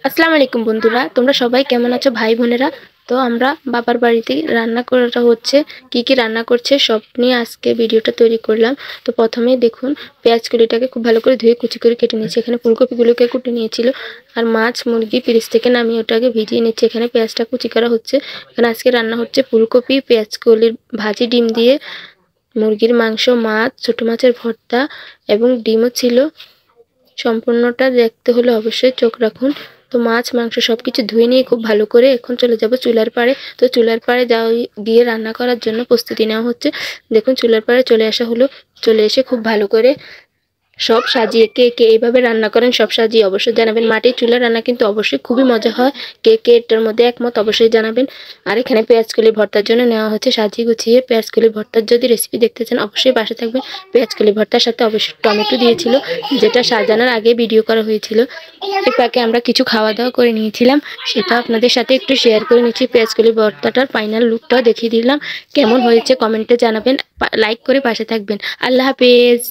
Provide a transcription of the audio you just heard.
আসসালামু আলাইকুম বন্ধুরা, তোমরা সবাই কেমন আছো ভাই বোনেরা? তো আমরা বাবার বাড়িতে রান্না করাটা হচ্ছে, কি রান্না করছে সব নিয়ে আজকে ভিডিওটা তৈরি করলাম। তো প্রথমেই দেখুন, পেঁয়াজ কলিটাকে খুব ভালো করে ধুয়ে কুচি করে কেটে নিয়েছি। এখানে ফুলকপিগুলোকে কুটে নিয়েছিল, আর মাছ মুরগি ফ্রিজ থেকে নামিয়ে ওটাকে ভিজিয়ে নিচ্ছে। এখানে পেঁয়াজটা কুচি করা হচ্ছে। এখানে আজকে রান্না হচ্ছে ফুলকপি পেঁয়াজ কলির ভাজি, ডিম দিয়ে মুরগির মাংস, মাছ, ছোট মাছের ভর্তা এবং ডিমও ছিল। সম্পূর্ণটা দেখতে হলে অবশ্যই চোখ রাখুন। তো মাছ মাংস সবকিছু ধুয়ে নিয়ে খুব ভালো করে এখন চলে যাব চুলার পাড়ে। তো চুলার পাড়ে গিয়ে রান্না করার জন্য প্রস্তুতি নেওয়া হচ্ছে। দেখুন চুলার পাড়ে চলে আসা হলো। চলে এসে খুব ভালো করে সব সাজিয়ে, কে কে এইভাবে রান্না করেন সব সাজিয়ে অবশ্যই জানাবেন। মাটির চুলার রান্না কিন্তু অবশ্যই খুবই মজা হয়। কে কে এটার মধ্যে একমত অবশ্যই জানাবেন। আর এখানে পেঁয়াজকলি ভর্তার জন্য নেওয়া হচ্ছে সাজিয়ে গুছিয়ে পেঁয়াজকলি ভর্তার যদি রেসিপি দেখতে চান অবশ্যই পাশে থাকবেন। পেঁয়াজকলি ভর্তার সাথে অবশ্যই টমেটো দিয়েছিল, যেটা সাজানোর আগে ভিডিও করা হয়েছিল। এই পাকে আমরা কিছু খাওয়া দাওয়া করে নিয়েছিলাম, সেটা আপনাদের সাথে একটু শেয়ার করে নিচ্ছি। পেঁয়াজকলি ভর্তাটার ফাইনাল লুকটাও দেখিয়ে দিলাম। কেমন হয়েছে কমেন্টে জানাবেন, লাইক করে পাশে থাকবেন। আল্লাহ হাফেজ।